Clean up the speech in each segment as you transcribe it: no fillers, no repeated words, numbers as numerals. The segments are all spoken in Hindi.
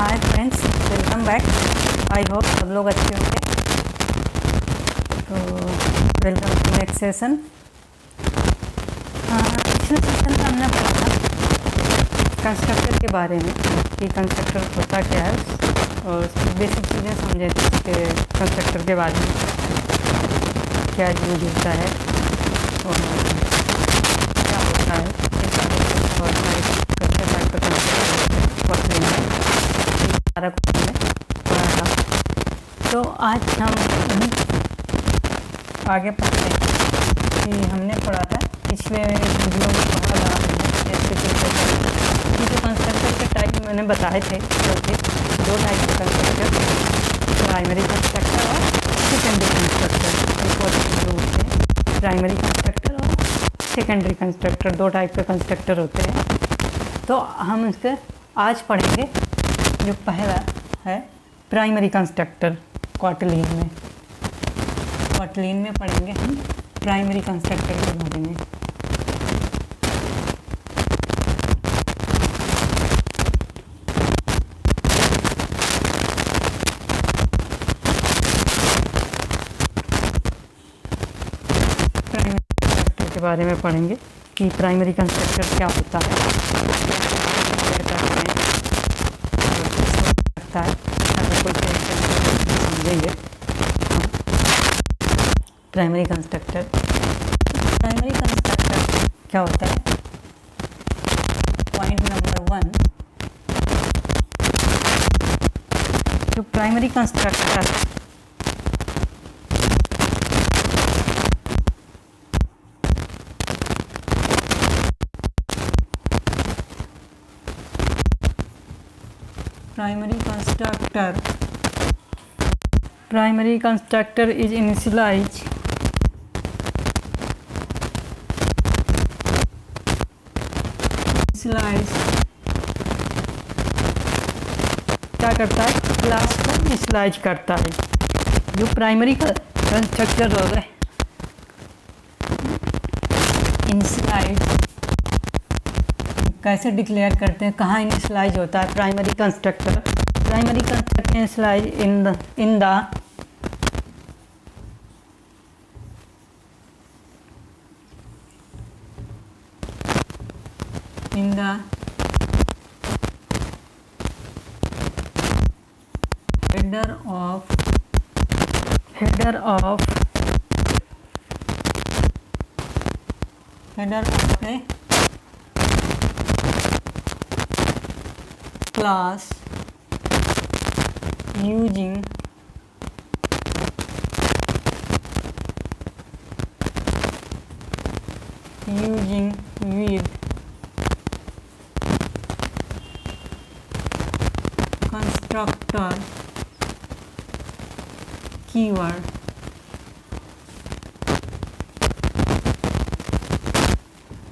Hi friends, welcome back. I hope सब लोग अच्छे होंगे। तो वेलकम टू नेक्स्ट सेशन। पिछले सेशन में हमने पढ़ा था कंस्ट्रक्टर के बारे में कि कंस्ट्रक्टर होता क्या है और बेसिक चीज़ें समझे थे कि कंस्ट्रक्टर के बारे में क्या यूज होता है और क्या होता है, और कैसे टाइप का कंस्ट्रक्टर सारा कुछ हमने पढ़ा था। तो आज हम आगे पढ़ते हैं कि हमने पढ़ा था पिछले वीडियो में पढ़ा था जैसे कि जो कंस्ट्रक्टर के टाइप मैंने बताए थे, जो कि दो टाइप के कंस्ट्रक्टर, प्राइमरी कंस्ट्रक्टर और सेकेंडरी कंस्ट्रक्टर। प्राइमरी कंस्ट्रक्टर और सेकेंडरी कंस्ट्रक्टर दो टाइप के कंस्ट्रक्टर होते हैं। तो हम इसके आज पढ़ेंगे जो पहला है प्राइमरी कंस्ट्रक्टर। क्वार्टरलीन में पढ़ेंगे हम प्राइमरी कंस्ट्रक्टर के बारे में। प्राइमरी कंस्ट्रक्टर के बारे में पढ़ेंगे कि प्राइमरी कंस्ट्रक्टर क्या होता है, समझेंगे। प्राइमरी कंस्ट्रक्टर क्या होता है? पॉइंट नंबर 1, जो primary constructor primary constructor is initialized क्या करता है? क्लास को इनिशियलाइज करता है। जो प्राइमरी कंस्ट्रक्टर हो गए इनिशियलाइज कैसे डिक्लेयर करते हैं, कहाँ इनिशियलाइज होता है primary constructor initialize in the header of a class using with constructor keyword.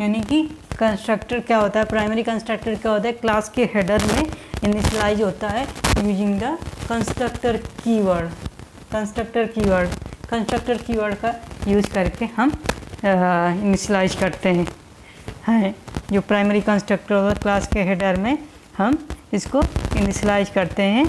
यानी कि कंस्ट्रक्टर क्या होता है, प्राइमरी कंस्ट्रक्टर क्या होता है? क्लास के हेडर में इनिशियलाइज होता है यूजिंग द कंस्ट्रक्टर कीवर्ड का यूज करके हम इनिशियलाइज करते हैं। जो प्राइमरी कंस्ट्रक्टर होता है क्लास के हेडर में हम इसको इनिशियलाइज करते हैं।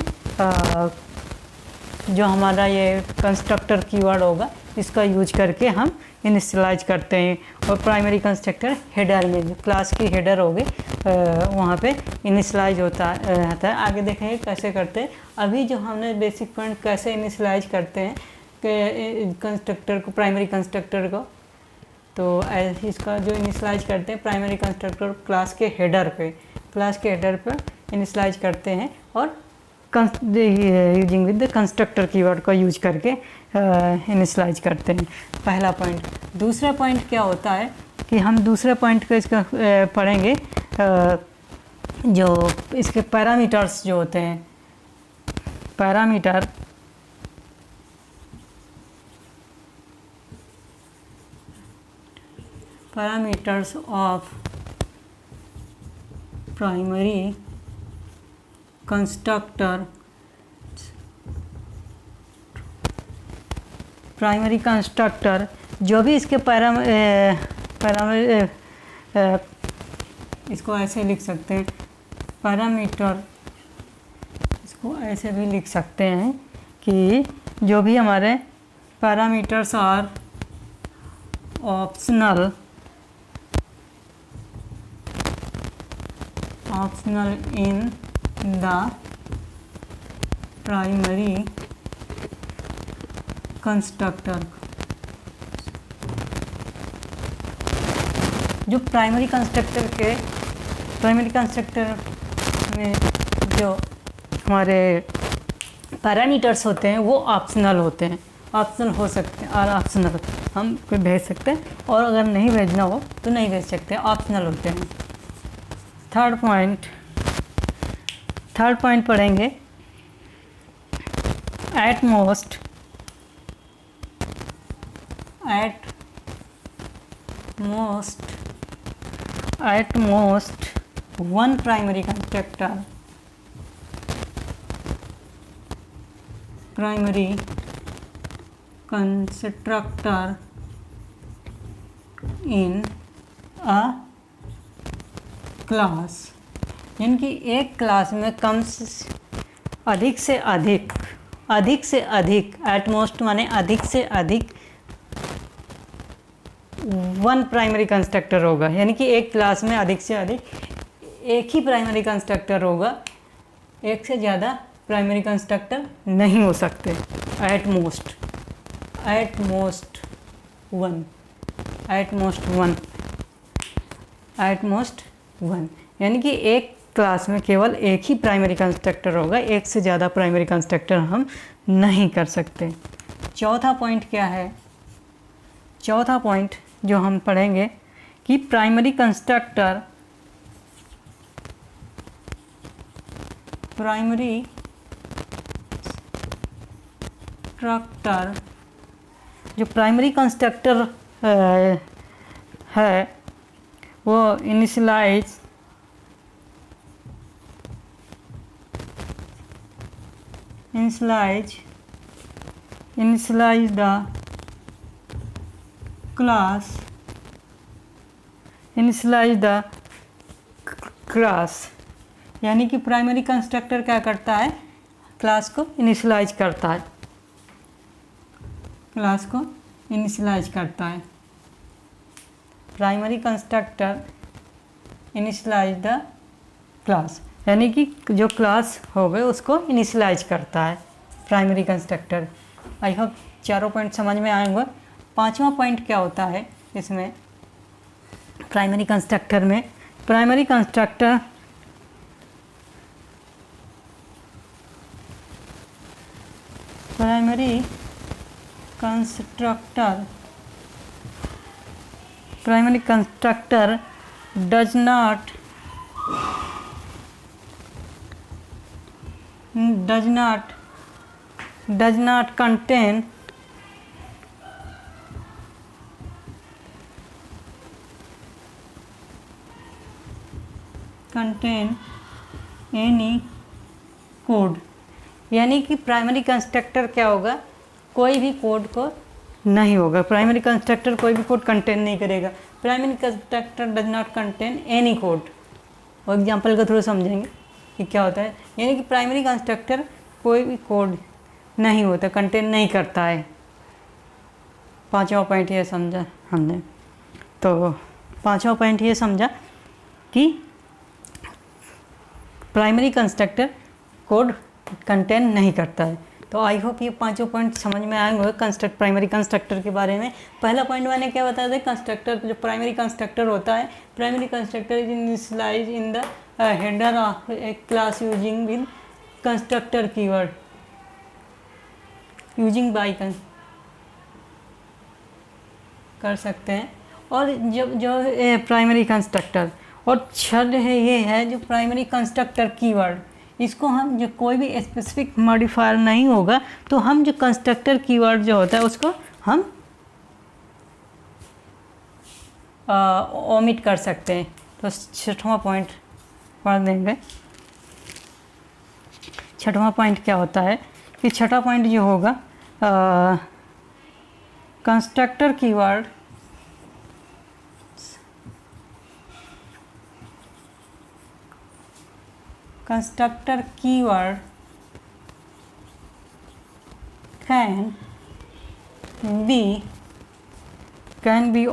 जो हमारा ये कंस्ट्रक्टर कीवर्ड होगा इसका यूज करके हम इनिशियलाइज करते हैं। और प्राइमरी कंस्ट्रक्टर हेडर में जो क्लास की हेडर होगी वहाँ पे इनिशियलाइज होता है। आगे देखेंगे कैसे करते हैं। अभी जो हमने बेसिक पॉइंट कैसे इनिशियलाइज करते हैं कि कंस्ट्रक्टर को, प्राइमरी कंस्ट्रक्टर को, तो इसका जो इनिशियलाइज करते हैं प्राइमरी कंस्ट्रक्टर क्लास के हेडर पे इनिशियलाइज करते हैं और using with the constructor keyword का यूज करके इनिशियलाइज करते हैं। पहला पॉइंट। दूसरा पॉइंट क्या होता है कि हम दूसरे पॉइंट को इसका पढ़ेंगे, जो इसके पैरामीटर्स जो होते हैं, पैरामीटर्स ऑफ प्राइमरी कंस्ट्रक्टर जो भी इसके इसको ऐसे लिख सकते हैं, पैरामीटर इसको ऐसे भी लिख सकते हैं कि जो भी हमारे parameters are optional in the primary constructor। जो प्राइमरी कंस्ट्रक्टर में जो हमारे पैरामीटर्स होते हैं वो ऑप्शनल होते हैं, ऑप्शनल हो सकते हैं और ऑप्शनल हम कोई भेज सकते हैं, और अगर नहीं भेजना हो तो नहीं भेज सकते, ऑप्शनल होते हैं। थर्ड पॉइंट पढ़ेंगे, at most one primary constructor in a class, यानी कि एक क्लास में अधिक से अधिक एटमोस्ट माने अधिक से अधिक वन प्राइमरी कंस्ट्रक्टर होगा, यानी कि एक क्लास में अधिक से अधिक एक ही प्राइमरी कंस्ट्रक्टर होगा, एक से ज़्यादा प्राइमरी कंस्ट्रक्टर नहीं हो सकते। एट मोस्ट वन, यानी कि एक क्लास में केवल एक ही प्राइमरी कंस्ट्रक्टर होगा, एक से ज़्यादा प्राइमरी कंस्ट्रक्टर हम नहीं कर सकते। चौथा पॉइंट क्या है? चौथा पॉइंट जो हम पढ़ेंगे कि प्राइमरी कंस्ट्रक्टर जो प्राइमरी कंस्ट्रक्टर है वो इनिशियलाइज द क्लास, यानी कि प्राइमरी कंस्ट्रक्टर क्या करता है? क्लास को इनिशियलाइज करता है, primary constructor initialize the class, यानी कि जो क्लास हो गए उसको इनिशियलाइज करता है प्राइमरी कंस्ट्रक्टर। आई होप चारों पॉइंट समझ में आएंगे। पांचवा पॉइंट क्या होता है इसमें? प्राइमरी कंस्ट्रक्टर में primary constructor does not contain any code, यानी कि प्राइमरी कंस्ट्रक्टर क्या होगा? कोई भी कोड को नहीं होगा, प्राइमरी कंस्ट्रक्टर कोई भी कोड कंटेन नहीं करेगा। Primary constructor does not contain any code. और एग्जांपल का थ्रू समझेंगे कि क्या होता है, यानी कि प्राइमरी कंस्ट्रक्टर कोई भी कोड नहीं होता, कंटेन नहीं करता है। पांचवा पॉइंट ये समझा हमने। तो पांचवा पॉइंट ये समझा कि प्राइमरी कंस्ट्रक्टर कोड कंटेन नहीं करता है। तो आई होप ये पांचों पॉइंट समझ में आएंगे प्राइमरी कंस्ट्रक्टर के बारे में। पहला पॉइंट मैंने क्या बताया था? कंस्ट्रक्टर जो प्राइमरी कंस्ट्रक्टर होता है, primary constructor is initialised in the header of A class using with constructor keyword using by कर सकते हैं। और जो प्राइमरी कंस्ट्रक्टर और छद है ये है जो प्राइमरी कंस्ट्रक्टर कीवर्ड, इसको हम जो कोई भी स्पेसिफिक मॉडिफायर नहीं होगा तो हम जो कंस्ट्रक्टर कीवर्ड जो होता है उसको हम ओमिट कर सकते हैं। तो छठवां पॉइंट पढ़ देंगे। छठवां पॉइंट क्या होता है कि छठा पॉइंट जो होगा constructor keyword can be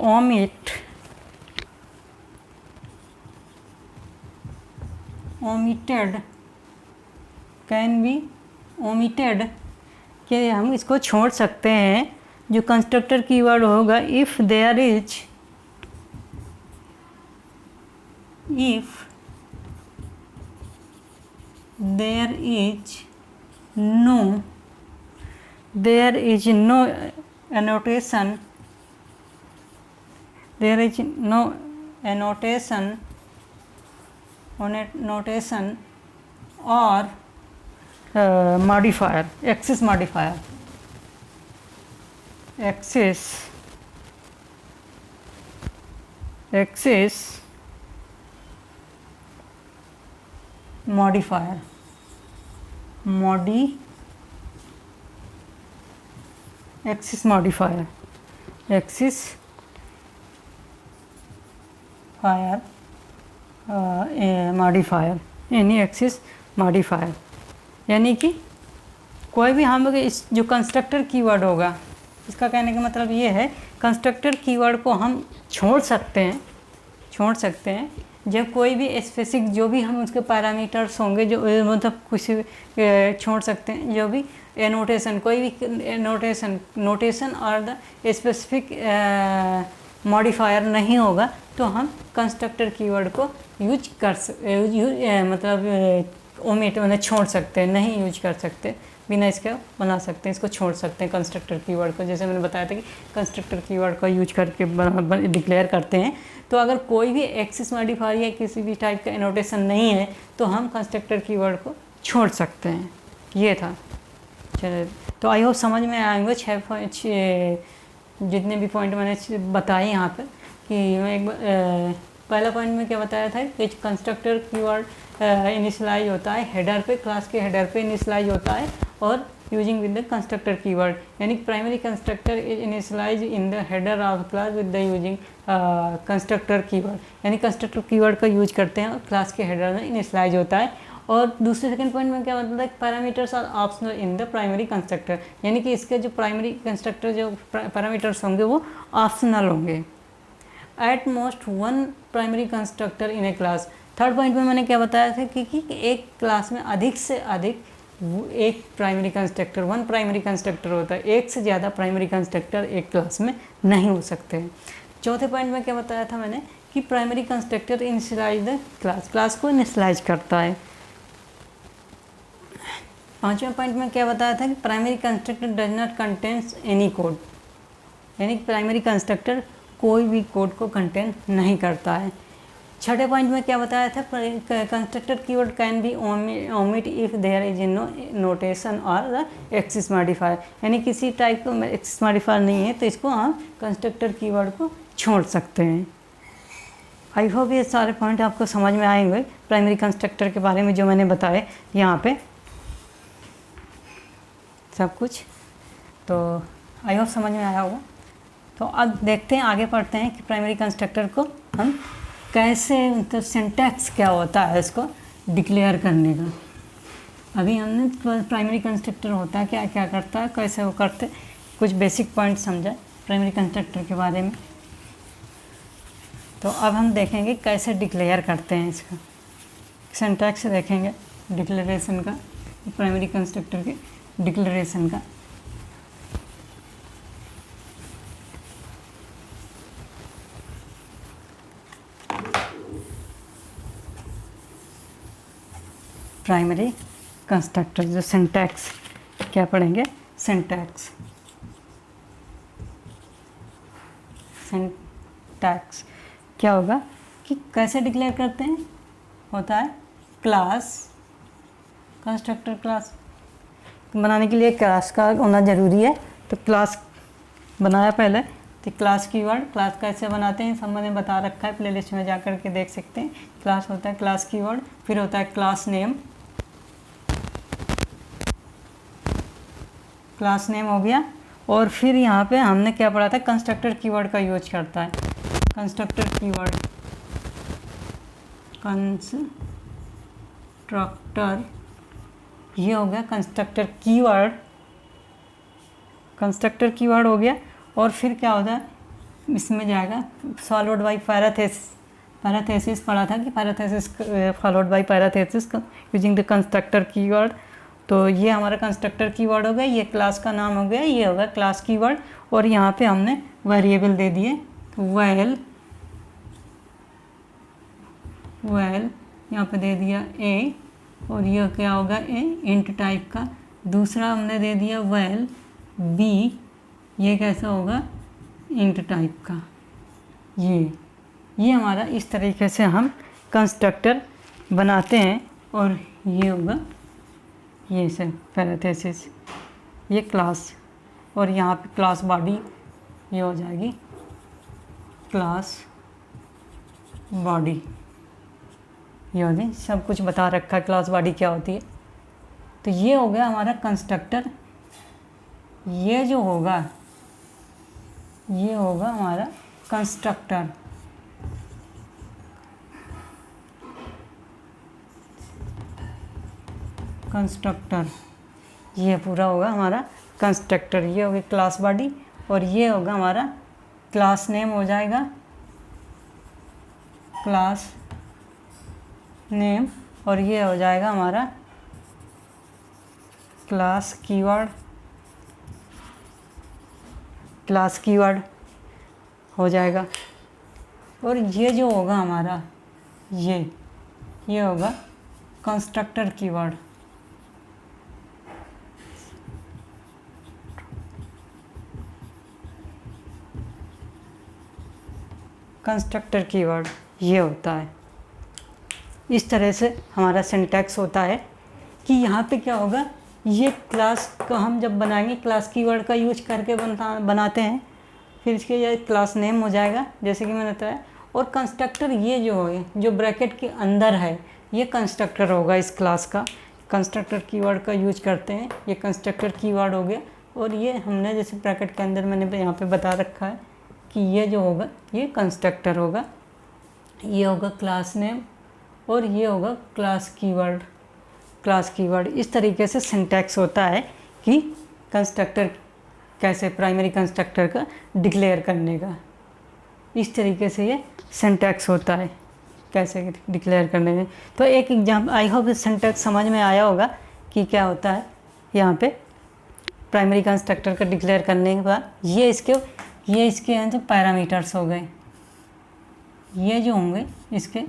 omitted कि हम इसको छोड़ सकते हैं। जो कंस्ट्रक्टर कीवर्ड होगा if there is no annotation or modifier, access modifier यानी एक्सिस मॉडिफायर, यानी कि कोई भी हम लोग इस जो कंस्ट्रक्टर कीवर्ड होगा, इसका कहने का मतलब ये है कंस्ट्रक्टर कीवर्ड को हम छोड़ सकते हैं जब कोई भी स्पेसिफिक जो भी हम उसके पैरामीटर्स होंगे जो मतलब कुछ छोड़ सकते हैं। जो भी एनोटेशन कोई भी नोटेशन और द स्पेसिफिक मॉडिफायर नहीं होगा तो हम कंस्ट्रक्टर कीवर्ड को ओमिट मतलब छोड़ सकते हैं, नहीं यूज कर सकते, बिना इसके बना सकते हैं, इसको छोड़ सकते हैं कंस्ट्रक्टर कीवर्ड को। जैसे मैंने बताया था कि कंस्ट्रक्टर कीवर्ड का यूज करके डिक्लेयर करते हैं। तो अगर कोई भी एक्सिस मॉडिफायर या किसी भी टाइप का एनोटेशन नहीं है तो हम कंस्ट्रक्टर कीवर्ड को छोड़ सकते हैं। ये था। चलिए, तो आई होप समझ में आएंगे 6 जितने भी पॉइंट मैंने बताए यहाँ पर। कि मैं पहला पॉइंट में क्या बताया था कि कंस्ट्रक्टर कीवर्ड इनिशियलाइज होता है हेडर पे, क्लास के हेडर पे इनिशियलाइज होता है और using with the constructor keyword, यानी primary constructor is initialise in the header of class with the using constructor keyword, यानी कंस्ट्रक्टर कीवर्ड का यूज करते हैं और क्लास के हेडर में इनिशियलाइज होता है। और दूसरे सेकंड पॉइंट में क्या मतलब है, parameters are optional in the primary constructor, यानी कि इसके जो प्राइमरी कंस्ट्रक्टर जो पैरामीटर्स होंगे वो ऑप्शनल होंगे। At most one primary constructor in A class. Third point में मैंने क्या बताया था कि एक क्लास में अधिक से अधिक एक primary constructor, one primary constructor होता है, एक से ज़्यादा प्राइमरी कंस्ट्रक्टर एक क्लास में नहीं हो सकते हैं। चौथे पॉइंट में क्या बताया था मैंने कि primary constructor initialize the class को इनिशियलाइज करता है। पांचवें पॉइंट में क्या बताया था कि primary constructor does not contains any code, यानी प्राइमरी कंस्ट्रक्टर कोई भी कोड को कंटेन नहीं करता है। छठे पॉइंट में क्या बताया था, constructor keyword can be omit if there is no notation और द एक्सिस मॉडिफायर, यानी किसी टाइप का एक्सिस मॉडिफायर नहीं है तो इसको हम कंस्ट्रक्टर कीवर्ड को छोड़ सकते हैं। आई होप ये सारे पॉइंट आपको समझ में आएंगे प्राइमरी कंस्ट्रक्टर के बारे में जो मैंने बताए यहाँ पे सब कुछ। तो आई होप समझ में आया होगा। तो अब देखते हैं, आगे पढ़ते हैं कि प्राइमरी कंस्ट्रक्टर को हम कैसे, तो सिंटैक्स क्या होता है इसको डिक्लेयर करने का। अभी हमने प्राइमरी कंस्ट्रक्टर होता है क्या क्या करता है, कैसे वो करते, कुछ बेसिक पॉइंट समझा प्राइमरी कंस्ट्रक्टर के बारे में। तो अब हम देखेंगे कैसे डिक्लेयर करते हैं इसका, सिंटैक्स देखेंगे डिक्लेरेशन का, प्राइमरी कंस्ट्रक्टर के डिक्लेरेशन का। प्राइमरी कंस्ट्रक्टर जो सिंटैक्स क्या पढ़ेंगे, सिंटैक्स क्या होगा कि कैसे डिक्लेयर करते हैं, होता है क्लास, कंस्ट्रक्टर क्लास बनाने के लिए क्लास का होना ज़रूरी है। तो क्लास बनाया पहले, तो क्लास कीवर्ड, क्लास कैसे बनाते हैं सब मैंने बता रखा है, प्लेलिस्ट में जा कर के देख सकते हैं। क्लास होता है क्लास कीवर्ड, फिर होता है क्लास नेम, क्लास नेम हो गया। और फिर यहाँ पे हमने क्या पढ़ा था, कंस्ट्रक्टर कीवर्ड का यूज करता है, कंस्ट्रक्टर कीवर्ड, कंस्ट्रक्टर ये हो गया कंस्ट्रक्टर कीवर्ड। कंस्ट्रक्टर कीवर्ड हो गया। और फिर क्या होता है, इसमें जाएगा फॉलोड बाई पैराथेसिस। पैराथेसिस पढ़ा था कि parenthesis followed by parenthesis using the constructor keyword. तो ये हमारा कंस्ट्रक्टर कीवर्ड हो गया, ये क्लास का नाम हो गया, ये होगा क्लास कीवर्ड। और यहाँ पे हमने वेरिएबल दे दिए वैल यहाँ पे दे दिया ए, और ये क्या होगा ए इंट टाइप का। दूसरा हमने दे दिया वैल बी, ये कैसा होगा इंट टाइप का। ये हमारा इस तरीके से हम कंस्ट्रक्टर बनाते हैं। और ये होगा ये से पैराथेसिस, ये क्लास, और यहाँ पे क्लास बॉडी ये हो जाएगी क्लास बॉडी। ये हो गई, सब कुछ बता रखा है क्लास बॉडी क्या होती है। तो ये हो गया हमारा कंस्ट्रक्टर। ये जो होगा ये होगा हमारा कंस्ट्रक्टर। ये पूरा होगा हमारा कंस्ट्रक्टर। ये होगी क्लास बॉडी, और ये होगा हमारा क्लास नेम हो जाएगा क्लास नेम, और ये हो जाएगा हमारा क्लास कीवर्ड हो जाएगा। और ये जो होगा हमारा ये होगा कंस्ट्रक्टर कीवर्ड। कंस्ट्रक्टर कीवर्ड ये होता है। इस तरह से हमारा सिंटैक्स होता है कि यहाँ पे क्या होगा, ये क्लास का हम जब बनाएंगे क्लास कीवर्ड का यूज करके बनाते हैं। फिर इसके ये क्लास नेम हो जाएगा जैसे कि मैंने बताया। और कंस्ट्रक्टर ये जो है जो ब्रैकेट के अंदर है ये कंस्ट्रक्टर होगा इस क्लास का। कंस्ट्रक्टर कीवर्ड का यूज करते हैं, ये कंस्ट्रक्टर कीवर्ड हो गया। और ये हमने जैसे ब्रैकेट के अंदर मैंने यहाँ पे बता रखा है कि ये जो होगा ये कंस्ट्रक्टर होगा, ये होगा क्लास नेम, और ये होगा क्लास कीवर्ड। इस तरीके से सिंटैक्स होता है कि कंस्ट्रक्टर कैसे प्राइमरी कंस्ट्रक्टर का डिक्लेयर करने का। इस तरीके से ये सिंटैक्स होता है कैसे डिक्लेयर करने में। तो एक एग्जाम्पल, आई होप सिंटैक्स समझ में आया होगा कि क्या होता है यहाँ पे प्राइमरी कंस्ट्रक्टर का डिक्लेयर करने के बाद ये इसके हैं तो पैरामीटर्स हो गए। ये जो होंगे इसके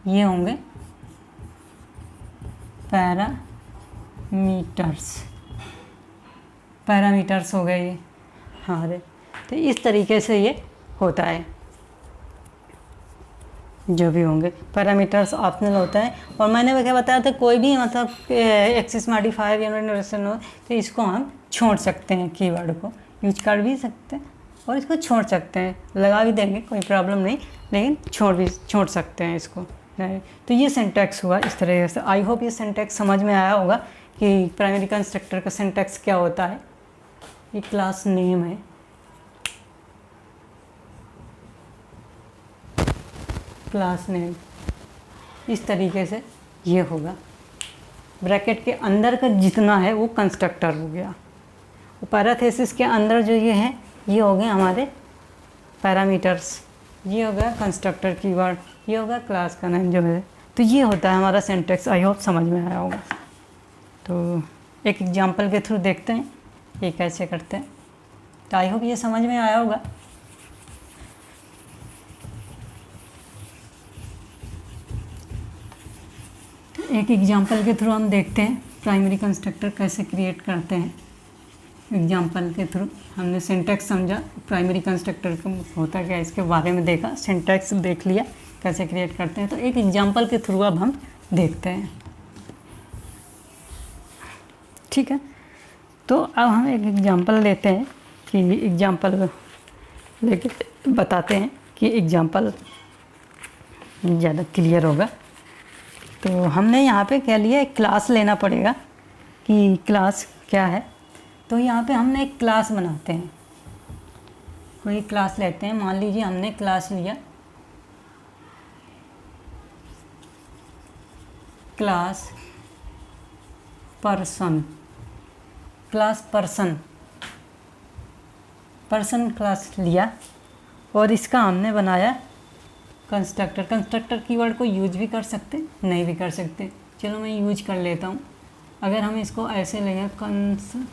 ये होंगे पैरामीटर्स हो गए ये हमारे। तो इस तरीके से ये होता है, जो भी होंगे पैरामीटर्स ऑप्शनल होता है। और मैंने क्या बताया था, कोई भी मतलब एक्सिस मॉडिफायर यूनिवर्सल हो तो इसको हम छोड़ सकते हैं, कीवर्ड को यूज कर भी सकते हैं और इसको छोड़ सकते हैं, लगा भी देंगे कोई प्रॉब्लम नहीं, लेकिन छोड़ सकते हैं इसको। तो ये सिंटैक्स हुआ इस तरह से। आई होप ये सिंटैक्स समझ में आया होगा कि प्राइमरी कंस्ट्रक्टर का सिंटैक्स क्या होता है। ये क्लास नेम है, क्लास नेम इस तरीके से ये होगा। ब्रैकेट के अंदर का जितना है वो कंस्ट्रक्टर हो गया। पैराथेसिस के अंदर जो ये है ये हो गए हमारे पैरामीटर्स, ये हो गया कंस्ट्रक्टर कीवर्ड, ये होगा क्लास का नाम जो है। तो ये होता है हमारा सिंटैक्स। आई होप समझ में आया होगा। तो एक एग्जांपल के थ्रू देखते हैं ये कैसे करते हैं। तो आई होप ये समझ में आया होगा। एक एग्जांपल के थ्रू हम देखते हैं प्राइमरी कंस्ट्रक्टर कैसे क्रिएट करते हैं। एग्जांपल के थ्रू हमने सिंटैक्स समझा, प्राइमरी कंस्ट्रक्टर का होता क्या है इसके बारे में देखा, सिंटैक्स देख लिया कैसे क्रिएट करते हैं। तो एक एग्जांपल के थ्रू अब हम देखते हैं, ठीक है। तो अब हम एक एग्जांपल लेते हैं कि एग्जांपल लेके बताते हैं कि एग्जांपल ज़्यादा क्लियर होगा। तो हमने यहाँ पे क्या लिया, एक क्लास लेना पड़ेगा कि क्लास क्या है। तो यहाँ पे हमने एक क्लास बनाते हैं, कोई क्लास लेते हैं। मान लीजिए हमने क्लास लिया क्लास पर्सन। पर्सन क्लास लिया और इसका हमने बनाया कंस्ट्रक्टर। कंस्ट्रक्टर कीवर्ड को यूज भी कर सकते, नहीं भी कर सकते। चलो मैं यूज कर लेता हूँ। अगर हम इसको ऐसे लेंगे कंस्ट्रक्टर,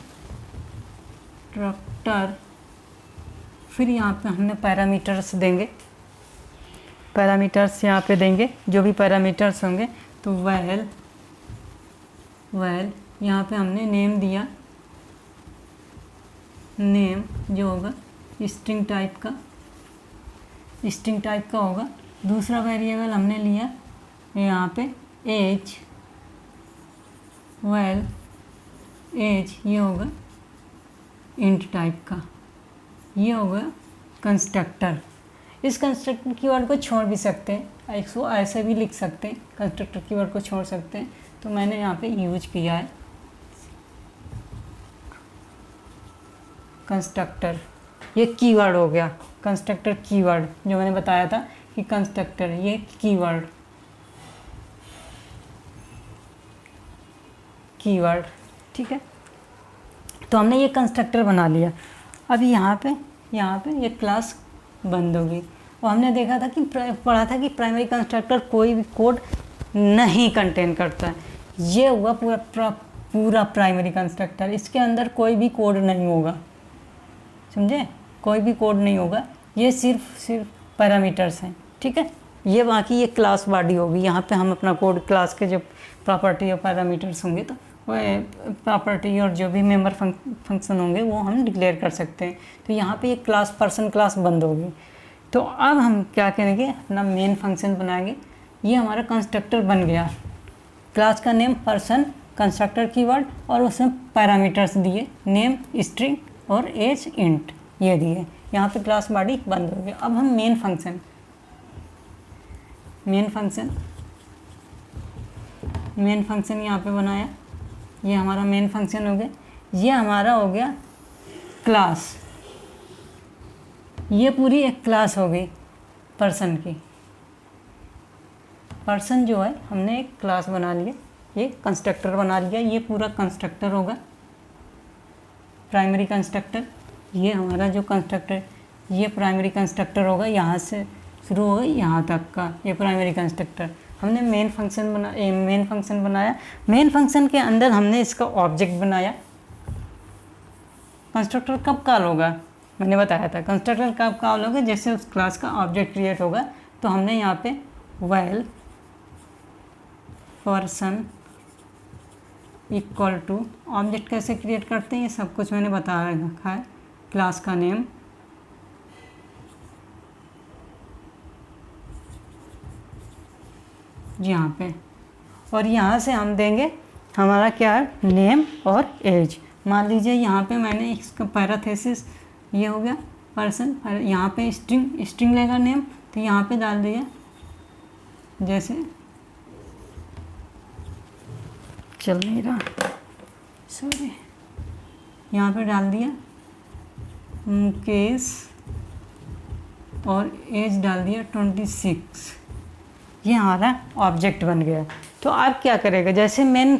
फिर यहाँ पे हमने पैरामीटर्स देंगे, पैरामीटर्स यहाँ पे देंगे जो भी पैरामीटर्स होंगे। तो वैल यहाँ पे हमने नेम दिया, नेम जो होगा स्ट्रिंग टाइप का होगा। दूसरा वेरिएबल हमने लिया यहाँ पे एज, वैल एज ये होगा इंट टाइप का, ये होगा कंस्ट्रक्टर। इस कंस्ट्रक्टर कीवर्ड को छोड़ भी सकते हैं, इसको ऐसे भी लिख सकते हैं, कंस्ट्रक्टर कीवर्ड को छोड़ सकते हैं। तो मैंने यहाँ पे यूज किया है कंस्ट्रक्टर, ये कीवर्ड हो गया। कंस्ट्रक्टर कीवर्ड जो मैंने बताया था कि कंस्ट्रक्टर ये कीवर्ड ठीक है। तो हमने ये कंस्ट्रक्टर बना लिया। अब यहाँ पे ये क्लास बंद होगी। और हमने देखा था कि पढ़ा था कि प्राइमरी कंस्ट्रक्टर कोई भी कोड नहीं कंटेन करता है। ये हुआ पूरा प्राइमरी कंस्ट्रक्टर, इसके अंदर कोई भी कोड नहीं होगा, समझे, कोई भी कोड नहीं होगा, ये सिर्फ पैरामीटर्स हैं, ठीक है। ये बाकी ये क्लास बॉडी होगी, यहाँ पे हम अपना कोड क्लास के जो प्रॉपर्टी और पैरामीटर्स होंगे तो वो प्रॉपर्टी और जो भी मेंबर फंक्शन होंगे वो हम डिक्लेयर कर सकते हैं। तो यहाँ पे ये क्लास पर्सन क्लास बंद होगी। तो अब हम क्या करेंगे, अपना मेन फंक्शन बनाएंगे। ये हमारा कंस्ट्रक्टर बन गया, क्लास का नेम पर्सन, कंस्ट्रक्टर कीवर्ड और उसमें पैरामीटर्स दिए, नेम स्ट्रिंग और एज इंट ये दिए। यहाँ पे क्लास बॉडी बंद हो गया। अब हम मेन फंक्शन यहाँ पे बनाया, ये हमारा मेन फंक्शन हो गया। ये हमारा हो गया क्लास, ये पूरी एक क्लास हो गई पर्सन की। पर्सन जो है हमने एक क्लास बना लिया, ये कंस्ट्रक्टर बना लिया, ये पूरा कंस्ट्रक्टर होगा प्राइमरी कंस्ट्रक्टर। ये हमारा जो कंस्ट्रक्टर ये प्राइमरी कंस्ट्रक्टर होगा, यहाँ से शुरू होगा यहाँ तक का ये प्राइमरी कंस्ट्रक्टर। हमने मेन फंक्शन बनाया। मेन फंक्शन के अंदर हमने इसका ऑब्जेक्ट बनाया। कंस्ट्रक्टर कब कॉल होगा, मैंने बताया था कंस्ट्रक्टर कब कॉल होगा, जैसे उस क्लास का ऑब्जेक्ट क्रिएट होगा। तो हमने यहाँ पे val person equal to object कैसे क्रिएट करते हैं ये सब कुछ मैंने बता रखा है। क्लास का नेम, यहाँ पे, और यहाँ से हम देंगे हमारा क्या है, नेम और एज। मान लीजिए यहाँ पे मैंने इसका पैराथेसिस ये हो गया पर्सन, यहाँ पे स्ट्रिंग लेगा नेम, तो यहाँ पे डाल दिया जैसे चल नहीं रहा, सॉरी, यहाँ पे डाल दिया मुकेश और एज डाल दिया 26। ये हमारा ऑब्जेक्ट बन गया। तो आप क्या करेगा, जैसे मेन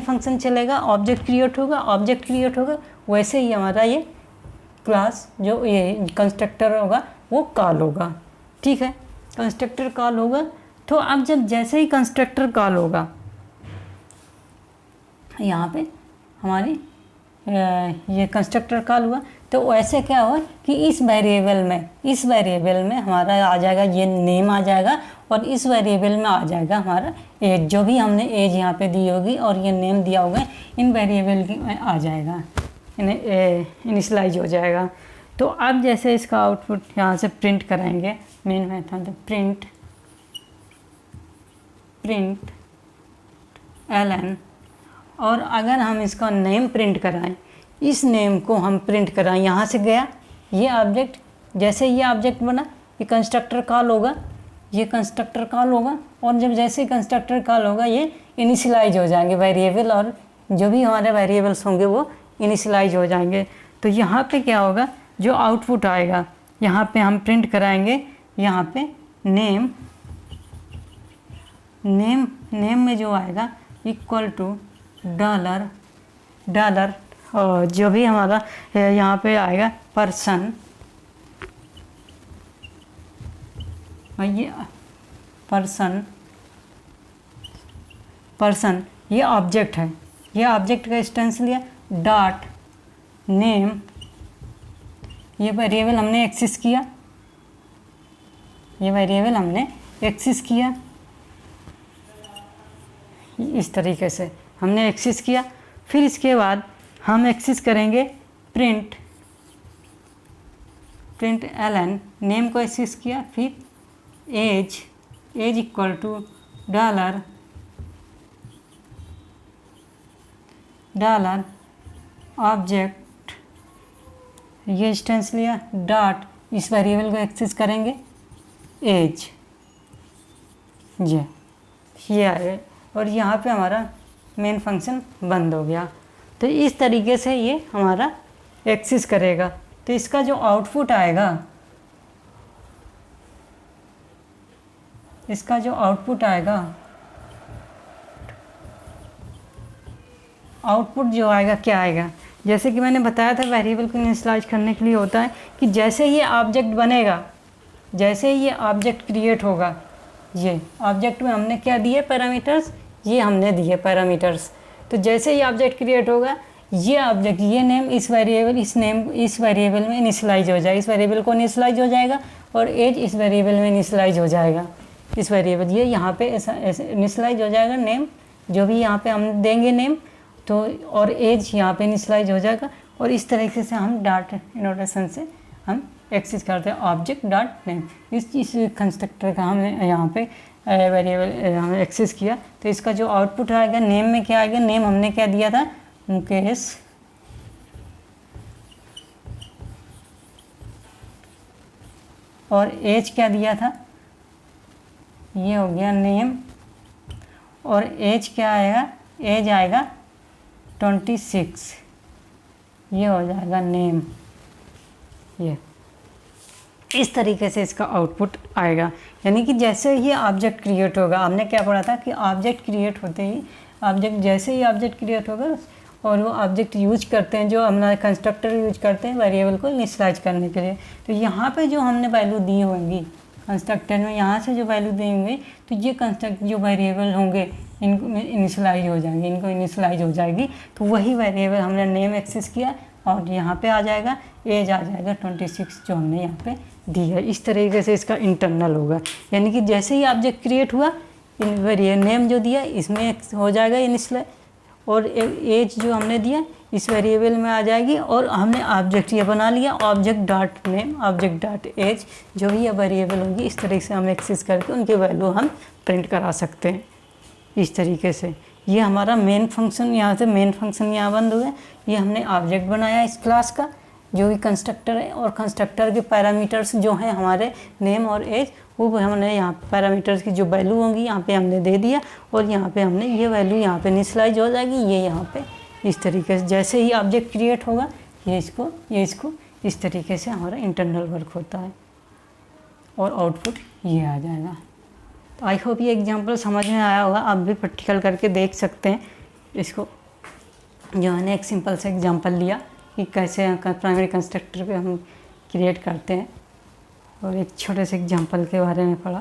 फंक्शन चलेगा ऑब्जेक्ट क्रिएट होगा वैसे ही हमारा ये क्लास जो ये कंस्ट्रक्टर होगा वो कॉल होगा, ठीक है। कंस्ट्रक्टर कॉल होगा। तो अब जब जैसे ही कंस्ट्रक्टर कॉल होगा यहाँ पे हमारी ये कंस्ट्रक्टर कॉल हुआ, तो ऐसे क्या हुआ कि इस वेरिएबल में हमारा आ जाएगा ये नेम आ जाएगा, और इस वेरिएबल में आ जाएगा हमारा एज, जो भी हमने एज यहाँ पे दी होगी और ये नेम दिया होगा इन वेरिएबल की में आ जाएगा, इनिशियलाइज हो जाएगा। तो अब जैसे इसका आउटपुट यहाँ से प्रिंट कराएंगे, मेन मेथड प्रिंट ln, और अगर हम इसका नेम प्रिंट कराएं, इस नेम को हम प्रिंट कराएं, यहाँ से गया ये ऑब्जेक्ट, जैसे ये ऑब्जेक्ट बना ये कंस्ट्रक्टर कॉल होगा, और जब जैसे ही कंस्ट्रक्टर कॉल होगा ये इनिशियलाइज हो जाएंगे वेरिएबल, और जो भी हमारे वेरिएबल्स होंगे वो इनिशियलाइज हो जाएंगे। तो यहाँ पे क्या होगा, जो आउटपुट आएगा यहाँ पे हम प्रिंट कराएंगे, यहाँ पे नेम में जो आएगा इक्वल टू डॉलर, और जो भी हमारा यहाँ पे आएगा पर्सन और ये पर्सन ये ऑब्जेक्ट है, ये ऑब्जेक्ट का इंस्टेंस लिया, डॉट नेम, ये वेरिएबल हमने एक्सेस किया, ये वेरिएबल हमने एक्सेस किया, इस तरीके से हमने एक्सेस किया। फिर इसके बाद हम एक्सेस करेंगे प्रिंट ln, नेम को एक्सेस किया, फिर age equal to dollar object, ये इंस्टेंस लिया, डॉट इस वेरिएबल को एक्सेस करेंगे एज, ये है, और यहाँ पे हमारा मेन फंक्शन बंद हो गया। तो इस तरीके से ये हमारा एक्सेस करेगा। तो इसका जो आउटपुट आएगा, आउटपुट जो आएगा क्या आएगा, जैसे कि मैंने बताया था वेरिएबल को इनिशियलाइज करने के लिए होता है कि जैसे ही ऑब्जेक्ट बनेगा, जैसे ही ये ऑब्जेक्ट क्रिएट होगा, ये ऑब्जेक्ट में हमने क्या दिए पैरामीटर्स, ये हमने दिए पैरामीटर्स। तो जैसे ही ऑब्जेक्ट क्रिएट होगा, ये ऑब्जेक्ट, ये नेम इस वेरिएबल, इस वेरिएबल में इनिशियलाइज हो जाएगा, इस वेरिएबल को इनिशियलाइज हो जाएगा, और एज इस वेरिएबल में इनिशियलाइज हो जाएगा, इस वेरिएबल, ये यहाँ पे इनिशियलाइज हो जाएगा नेम, जो भी यहाँ पे हम देंगे नेम, तो और एज यहाँ पे इनिशियलाइज हो जाएगा। और इस तरीके से हम डॉट नोटेशन से हम एक्सेस करते हैं ऑब्जेक्ट डॉट नेम। इस कंस्ट्रक्टर का हमने यहाँ पे वेरिएबल हमने एक्सेस किया। तो इसका जो आउटपुट आएगा नेम में क्या आएगा, नेम हमने क्या दिया था, मुकेश, और एज क्या दिया था, ये हो गया नेम, और एज क्या आएगा, एज आएगा 26, ये हो जाएगा नेम। ये इस तरीके से इसका आउटपुट आएगा। यानी कि जैसे ही ऑब्जेक्ट क्रिएट होगा, हमने क्या पढ़ा था कि ऑब्जेक्ट क्रिएट होते ही, ऑब्जेक्ट जैसे ही ऑब्जेक्ट क्रिएट होगा और वो ऑब्जेक्ट यूज करते हैं, जो हमारे कंस्ट्रक्टर यूज करते हैं वेरिएबल को इनिशियलाइज करने के लिए। तो यहाँ पे जो हमने वैल्यू दी होंगी कंस्ट्रक्टर में, यहाँ से जो वैल्यू देंगे, तो ये कंस्ट्रक्ट जो वेरिएबल होंगे इनको इनिशियलाइज हो जाएंगे, इनको इनिशियलाइज हो जाएगी। तो वही वेरिएबल हमने नेम एक्सेस किया, और यहाँ पे आ जाएगा एज, आ जाएगा 26 जो हमने यहाँ पे दी है। इस तरीके से इसका इंटरनल होगा। यानी कि जैसे ही ऑब्जेक्ट क्रिएट हुआ, इन नेम जो दिया इसमें हो जाएगा इनिशियलाइज, और एज जो हमने दिया इस वेरिएबल में आ जाएगी, और हमने ऑब्जेक्ट ये बना लिया object dot name, object dot age, जो भी ये वेरिएबल होंगी इस तरीके से हम एक्सेस करके उनके वैल्यू हम प्रिंट करा सकते हैं। इस तरीके से ये हमारा मेन फंक्शन, यहाँ से मेन फंक्शन यहाँ बंद हुआ। ये हमने ऑब्जेक्ट बनाया इस क्लास का, जो भी कंस्ट्रक्टर है, और कंस्ट्रक्टर के पैरामीटर्स जो हैं हमारे नेम और एज, वो हमने यहाँ पैरामीटर्स की जो वैल्यू होंगी यहाँ पे हमने दे दिया, और यहाँ पे हमने ये वैल्यू यहाँ पे इनिशियलाइज हो जाएगी, ये यहाँ पे इस तरीके से जैसे ही ऑब्जेक्ट क्रिएट होगा, ये इसको इस तरीके से हमारा इंटरनल वर्क होता है, और आउटपुट ये आ जाएगा। तो आई होप ये एग्जांपल समझ में आया होगा। आप भी प्रैक्टिकल करके देख सकते हैं इसको। जो मैंने एक सिंपल सा एग्जांपल लिया कि कैसे प्राइमरी कंस्ट्रक्टर पे हम क्रिएट करते हैं, और एक छोटे से एग्जांपल के बारे में पढ़ा।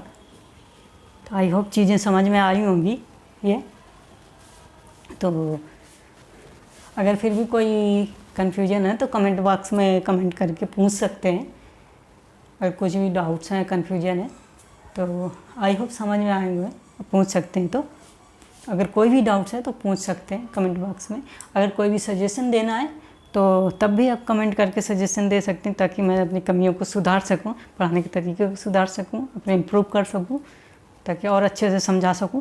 तो आई होप चीज़ें समझ में आई होंगी ये। तो अगर फिर भी कोई कन्फ्यूजन है तो कमेंट बॉक्स में कमेंट करके पूछ सकते हैं। अगर कुछ भी डाउट्स हैं, कन्फ्यूजन है, तो आई होप समझ में आएंगे, पूछ सकते हैं। तो अगर कोई भी डाउट्स है तो पूछ सकते हैं कमेंट बॉक्स में। अगर कोई भी सजेशन देना है तो तब भी आप कमेंट करके सजेशन दे सकते हैं, ताकि मैं अपनी कमियों को सुधार सकूं, पढ़ाने के तरीके को सुधार सकूं, अपने इम्प्रूव कर सकूं, ताकि और अच्छे से समझा सकूं।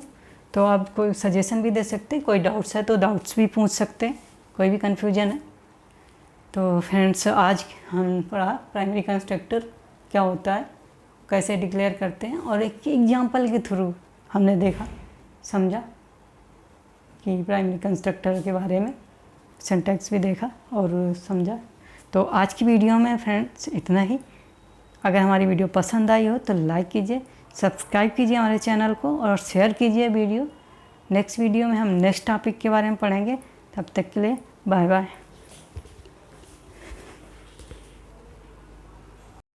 तो आप कोई सजेशन भी दे सकते हैं। कोई डाउट्स है तो डाउट्स भी पूछ सकते हैं, कोई भी कन्फ्यूजन है। तो फ्रेंड्स, आज हम पढ़ा प्राइमरी कंस्ट्रक्टर क्या होता है, कैसे डिक्लेयर करते हैं, और एक एग्जाम्पल के थ्रू हमने देखा, समझा कि प्राइमरी कंस्ट्रक्टर के बारे में सिंटैक्स भी देखा और समझा। तो आज की वीडियो में फ्रेंड्स इतना ही। अगर हमारी वीडियो पसंद आई हो तो लाइक कीजिए, सब्सक्राइब कीजिए हमारे चैनल को, और शेयर कीजिए वीडियो। नेक्स्ट वीडियो में हम नेक्स्ट टॉपिक के बारे में पढ़ेंगे। तब तक के लिए बाय बाय।